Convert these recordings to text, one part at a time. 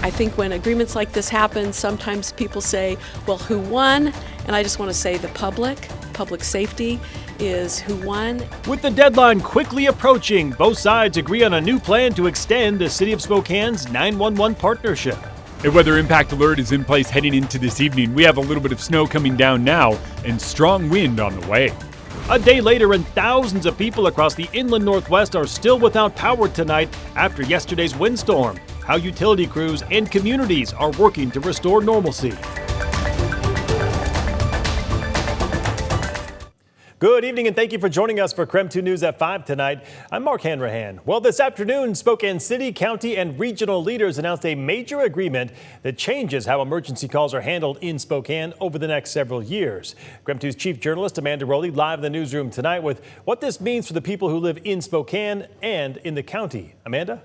I think when agreements like this happen, sometimes people say, well, who won? And I just want to say the public safety is who won. With the deadline quickly approaching, both sides agree on a new plan to extend the City of Spokane's 911 partnership. A weather impact alert is in place heading into this evening. We have a little bit of snow coming down now and strong wind on the way. A day later, and thousands of people across the inland Northwest are still without power tonight after yesterday's windstorm. How utility crews and communities are working to restore normalcy. Good evening, and thank you for joining us for KREM 2 News at 5 tonight. I'm Mark Hanrahan. Well, this afternoon, Spokane City, County, and regional leaders announced a major agreement that changes how emergency calls are handled in Spokane over the next several years. KREM 2's chief journalist Amanda Rowley live in the newsroom tonight with what this means for the people who live in Spokane and in the county. Amanda?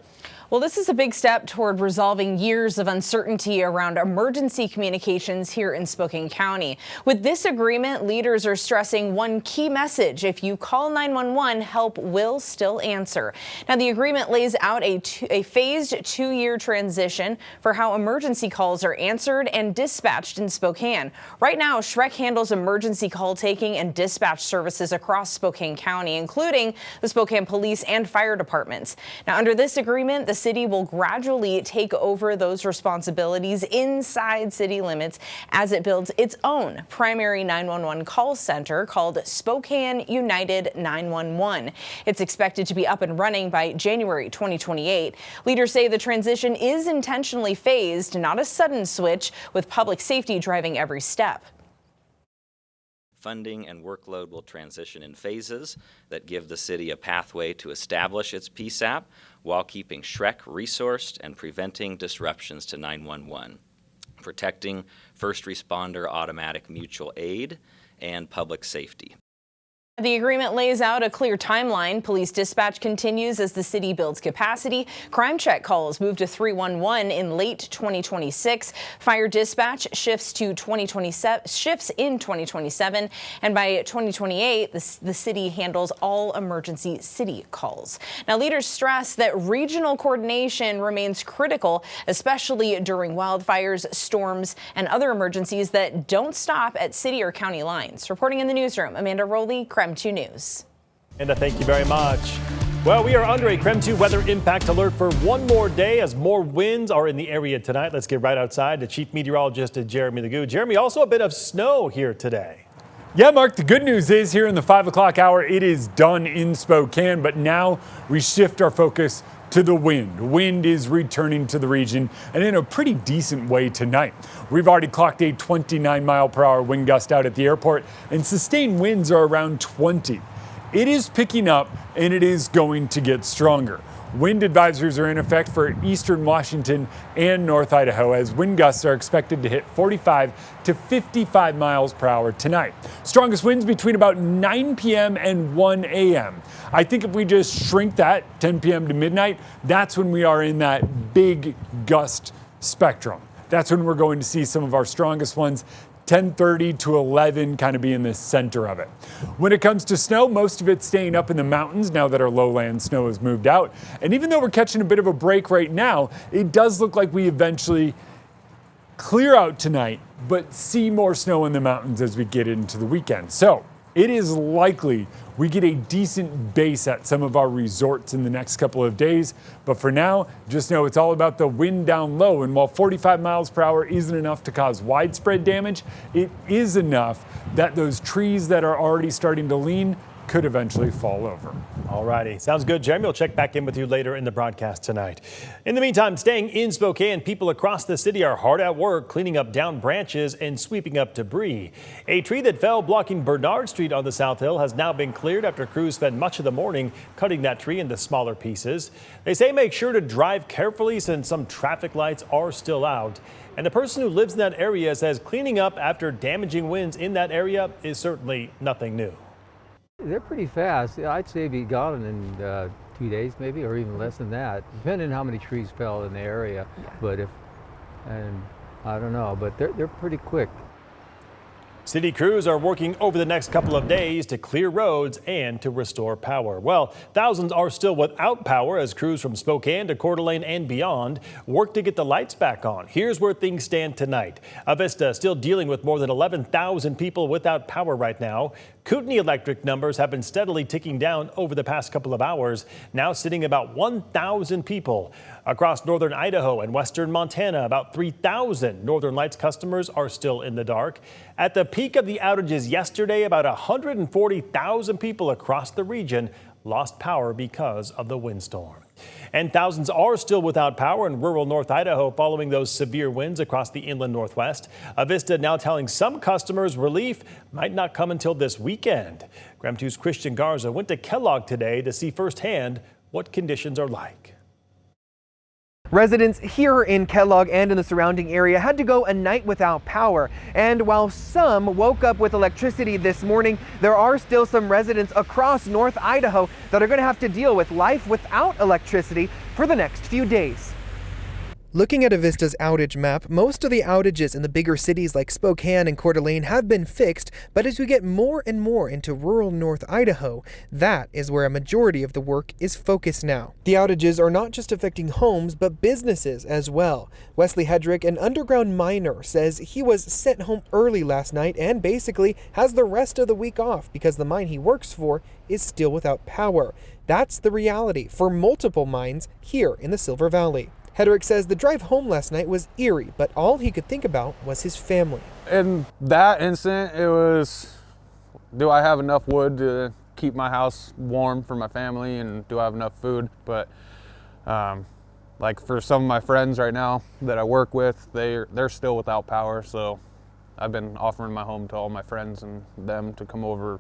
Well, this is a big step toward resolving years of uncertainty around emergency communications here in Spokane County. With this agreement, leaders are stressing one key message: if you call 911, help will still answer. Now, the agreement lays out a phased 2-year transition for how emergency calls are answered and dispatched in Spokane. Right now, SREC handles emergency call taking and dispatch services across Spokane County, including the Spokane Police and Fire Departments. Now, under this agreement, the city will gradually take over those responsibilities inside city limits as it builds its own primary 911 call center called Spokane United 911. It's expected to be up and running by January 2028. Leaders say the transition is intentionally phased, not a sudden switch, with public safety driving every step. Funding and workload will transition in phases that give the city a pathway to establish its PSAP while keeping SREC resourced and preventing disruptions to 911, protecting first responder automatic mutual aid, and public safety. The agreement lays out a clear timeline. Police dispatch continues as the city builds capacity. Crime check calls move to 311 in late 2026. Fire dispatch shifts in 2027, and by 2028, the city handles all emergency city calls. Now, leaders stress that regional coordination remains critical, especially during wildfires, storms, and other emergencies that don't stop at city or county lines. Reporting in the newsroom, Amanda Rowley, KREM 2 News. And thank you very much. Well, we are under a KREM 2 weather impact alert for one more day as more winds are in the area tonight. Let's get right outside to Chief Meteorologist Jeremy Legoo. Jeremy, also a bit of snow here today. Yeah, Mark, the good news is here in the 5 o'clock hour, it is done in Spokane, but now we shift our focus to the wind. Wind is returning to the region and in a pretty decent way tonight. We've already clocked a 29-mile-per-hour wind gust out at the airport, and sustained winds are around 20. It is picking up and it is going to get stronger. Wind advisories are in effect for eastern Washington and North Idaho as wind gusts are expected to hit 45 to 55 miles per hour tonight. Strongest winds between about 9 p.m. and 1 a.m. I think if we just shrink that 10 p.m. to midnight, that's when we are in that big gust spectrum. That's when we're going to see some of our strongest ones. 10:30 to 11 kind of be in the center of it. When it comes to snow, most of it's staying up in the mountains now that our lowland snow has moved out. And even though we're catching a bit of a break right now, it does look like we eventually clear out tonight, but see more snow in the mountains as we get into the weekend. So it is likely we get a decent base at some of our resorts in the next couple of days. But for now, just know it's all about the wind down low. And while 45 miles per hour isn't enough to cause widespread damage, it is enough that those trees that are already starting to lean could eventually fall over. All righty. Sounds good, Jeremy. We'll check back in with you later in the broadcast tonight. In the meantime, staying in Spokane, people across the city are hard at work cleaning up down branches and sweeping up debris. A tree that fell blocking Bernard Street on the South Hill has now been cleared after crews spent much of the morning cutting that tree into smaller pieces. They say make sure to drive carefully since some traffic lights are still out. And the person who lives in that area says cleaning up after damaging winds in that area is certainly nothing new. They're pretty fast. I'd say be gone in 2 days maybe, or even less than that, depending on how many trees fell in the area. But I don't know, but they're pretty quick. City crews are working over the next couple of days to clear roads and to restore power. Well, thousands are still without power as crews from Spokane to Coeur d'Alene and beyond work to get the lights back on. Here's where things stand tonight. Avista still dealing with more than 11,000 people without power right now. Kootenai electric numbers have been steadily ticking down over the past couple of hours, now sitting about 1,000 people. Across northern Idaho and western Montana, about 3,000 Northern Lights customers are still in the dark. At the peak of the outages yesterday, about 140,000 people across the region lost power because of the windstorm. And thousands are still without power in rural North Idaho following those severe winds across the inland Northwest. Avista now telling some customers relief might not come until this weekend. KREM 2's Christian Garza went to Kellogg today to see firsthand what conditions are like. Residents here in Kellogg and in the surrounding area had to go a night without power. And while some woke up with electricity this morning, there are still some residents across North Idaho that are going to have to deal with life without electricity for the next few days. Looking at Avista's outage map, most of the outages in the bigger cities like Spokane and Coeur d'Alene have been fixed, but as we get more and more into rural North Idaho, that is where a majority of the work is focused now. The outages are not just affecting homes, but businesses as well. Wesley Hedrick, an underground miner, says he was sent home early last night and basically has the rest of the week off because the mine he works for is still without power. That's the reality for multiple mines here in the Silver Valley. Hedrick says the drive home last night was eerie, but all he could think about was his family. In that instant, it was, do I have enough wood to keep my house warm for my family, and do I have enough food? But like for some of my friends right now that I work with, they're still without power, so I've been offering my home to all my friends and them to come over,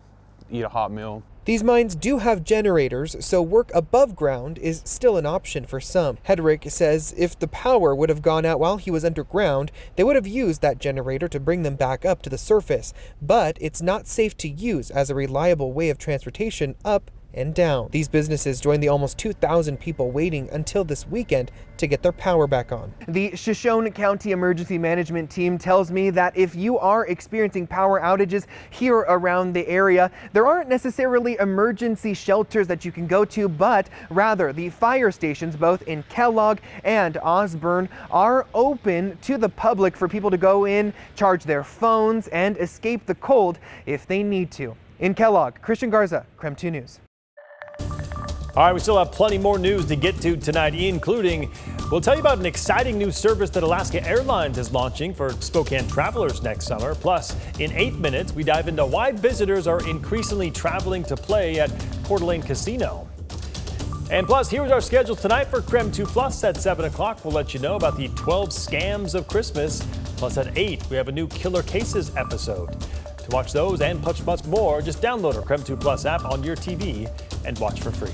eat a hot meal. These mines do have generators, so work above ground is still an option for some. Hedrick says if the power would have gone out while he was underground, they would have used that generator to bring them back up to the surface. But it's not safe to use as a reliable way of transportation up and down. These businesses join the almost 2,000 people waiting until this weekend to get their power back on. The Shoshone County Emergency Management Team tells me that if you are experiencing power outages here around the area, there aren't necessarily emergency shelters that you can go to, but rather the fire stations both in Kellogg and Osborne are open to the public for people to go in, charge their phones, and escape the cold if they need to. In Kellogg, Christian Garza, KREM 2 News. All right, we still have plenty more news to get to tonight, including we'll tell you about an exciting new service that Alaska Airlines is launching for Spokane travelers next summer. Plus, in 8 minutes, we dive into why visitors are increasingly traveling to play at Coeur d'Alene Casino. And plus, here's our schedule tonight for KREM 2 Plus at 7 o'clock. We'll let you know about the 12 scams of Christmas. Plus, at 8, we have a new Killer Cases episode. To watch those and much more, just download our KREM 2 Plus app on your TV and watch for free.